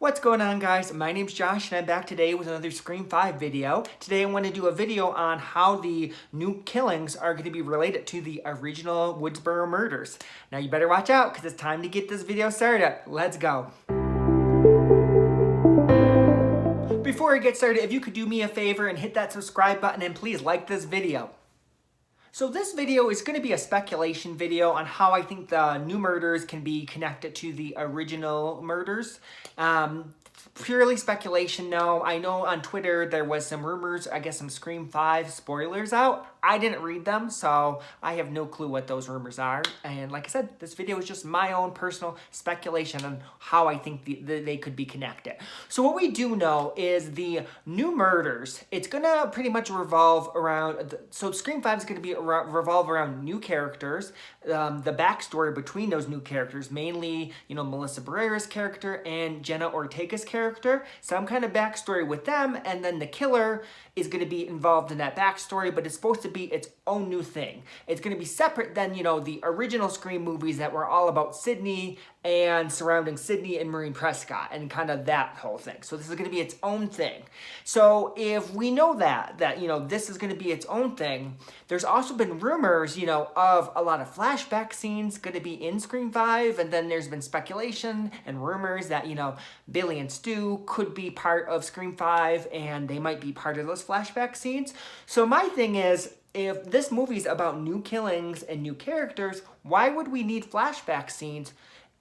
What's going on, guys? My name's Josh and I'm back today with another Scream 5 video. Today I want to do a video on how the new killings are going to be related to the original Woodsboro murders. Now you better watch out because it's time to get this video started. Let's go. Before I get started, if you could do me a favor and hit that subscribe button and please like this video. So this video is going to be a speculation video on how I think the new murders can be connected to the original murders. Purely speculation, no. I know on Twitter there was some rumors, I guess some Scream 5 spoilers out. I didn't read them, so I have no clue what those rumors are. And like I said, this video is just my own personal speculation on how I think they could be connected. So what we do know is the new murders, it's going to pretty much revolve around, so Scream 5 is going to be revolve around new characters, the backstory between those new characters, mainly, Melissa Barrera's character and Jenna Ortega's character, some kind of backstory with them, and then the killer is going to be involved in that backstory, but it's supposed to be its own new thing. It's going to be separate than, the original Scream movies that were all about Sydney and surrounding Sydney and Maureen Prescott and kind of that whole thing. So this is going to be its own thing. So if we know that this is going to be its own thing, there's also been rumors, of a lot of flashback scenes going to be in Scream 5, and then there's been speculation and rumors that, Billy and Stu could be part of Scream 5 and they might be part of those flashback scenes. So my thing is, if this movie's about new killings and new characters, why would we need flashback scenes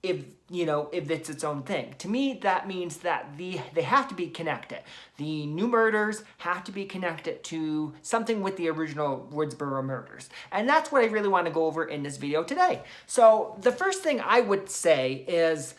if it's its own thing? To me, that means that they have to be connected. The new murders have to be connected to something with the original Woodsboro murders. And that's what I really want to go over in this video today. So the first thing I would say is,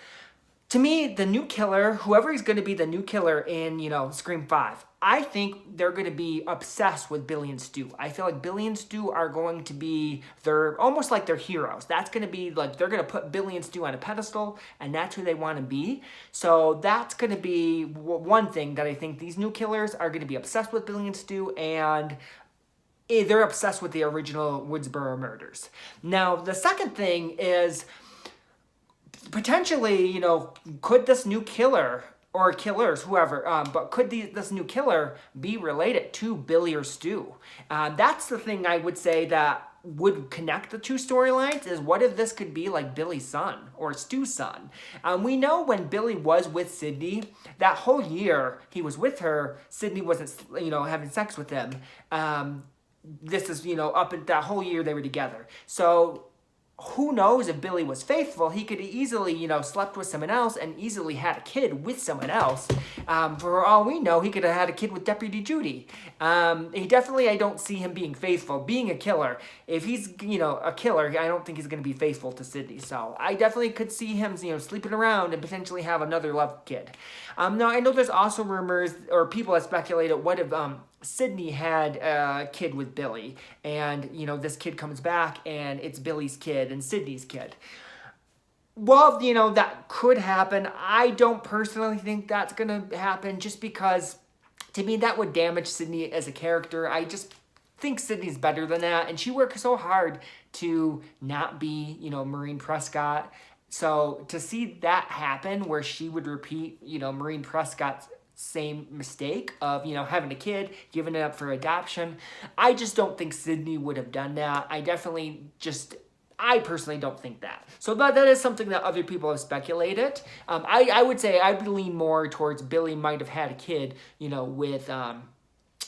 to me, the new killer, whoever is going to be the new killer in, Scream 5, I think they're going to be obsessed with Billy and Stu. I feel like Billy and Stu are going to be, they're almost like their heroes. That's going to be like, they're going to put Billy and Stu on a pedestal, and that's who they want to be. So that's going to be one thing that I think these new killers are going to be obsessed with Billy and Stu, and they're obsessed with the original Woodsboro murders. Now, the second thing is, potentially, could this new killer or killers, whoever, but could this new killer be related to Billy or Stu? That's the thing I would say that would connect the two storylines, is what if this could be like Billy's son or Stu's son? We know when Billy was with Sydney, that whole year he was with her, Sydney wasn't, having sex with him. This is, up in that whole year they were together. So who knows if Billy was faithful? He could easily, slept with someone else and easily had a kid with someone else. For all we know, he could have had a kid with Deputy Judy. He definitely, I don't see him being faithful, being a killer. If he's, a killer, I don't think he's going to be faithful to Sydney. So I definitely could see him, sleeping around and potentially have another love kid. Now, I know there's also rumors or people have speculated, what if Sydney had a kid with Billy, and this kid comes back and it's Billy's kid and Sydney's kid. Well, that could happen. I don't personally think that's gonna happen, just because to me that would damage Sydney as a character. I just think Sydney's better than that, and she worked so hard to not be Maureen Prescott. So to see that happen where she would repeat Maureen Prescott's same mistake of, having a kid, giving it up for adoption, I just don't think Sydney would have done that. I personally don't think that. So that is something that other people have speculated. I would say I would lean more towards Billy might have had a kid, with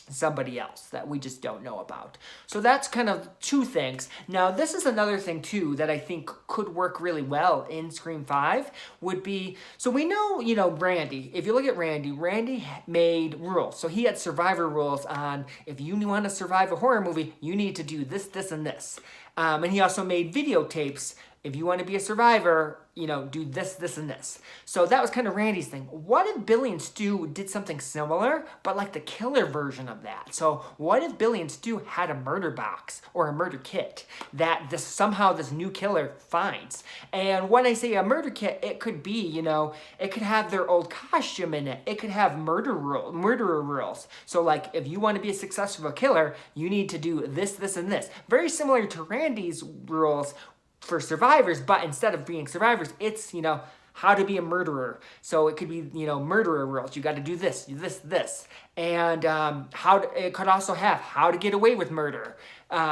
somebody else that we just don't know about. So that's kind of two things. Now, this is another thing too that I think could work really well in Scream 5 would be, so we know, Randy, if you look at Randy made rules. So he had survivor rules on, if you want to survive a horror movie, you need to do this, this, and this. And he also made videotapes. If you want to be a survivor, do this, this, and this. So that was kind of Randy's thing. What if Billy and Stu did something similar, but like the killer version of that? So what if Billy and Stu had a murder box or a murder kit that somehow this new killer finds? And when I say a murder kit, it could be, it could have their old costume in it. It could have murderer rules. So like, if you want to be a successful killer, you need to do this, this, and this. Very similar to Randy's rules for survivors, but instead of being survivors, it's, how to be a murderer. So it could be, murderer rules. You got to do this, this. And it could also have how to get away with murder.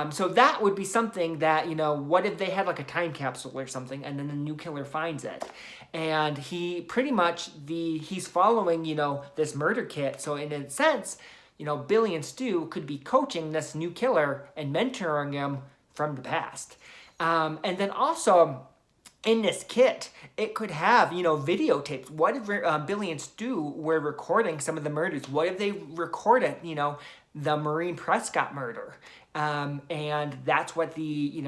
So that would be something that, what if they had like a time capsule or something, and then the new killer finds it. And he pretty much, he's following, this murder kit. So in a sense, Billy and Stu could be coaching this new killer and mentoring him from the past. And then also in this kit, it could have, videotapes. What if Billy and Stu were recording some of the murders? What if they recorded, the Maureen Prescott murder? And that's what the,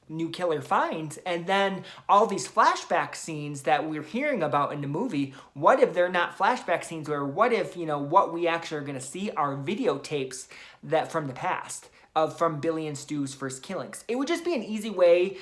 new killer finds. And then all these flashback scenes that we're hearing about in the movie, what if they're not flashback scenes, or what if, what we actually are going to see are videotapes that from the past from Billy and Stu's first killings? It would just be an easy way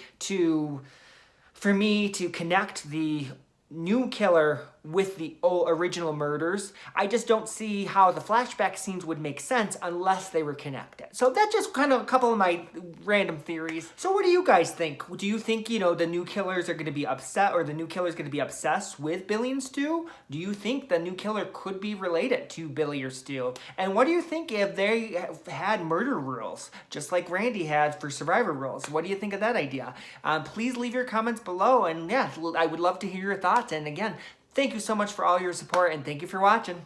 for me to connect the new killer with the original murders. I just don't see how the flashback scenes would make sense unless they were connected. So that's just kind of a couple of my random theories. So what do you guys think? Do you think, the new killers are going to be upset, or the new killer is going to be obsessed with Billy and Stu? Do you think the new killer could be related to Billy or Stu? And what do you think if they had murder rules, just like Randy had for survivor rules? What do you think of that idea? Please leave your comments below, and yeah, I would love to hear your thoughts. And again, thank you so much for all your support, and thank you for watching.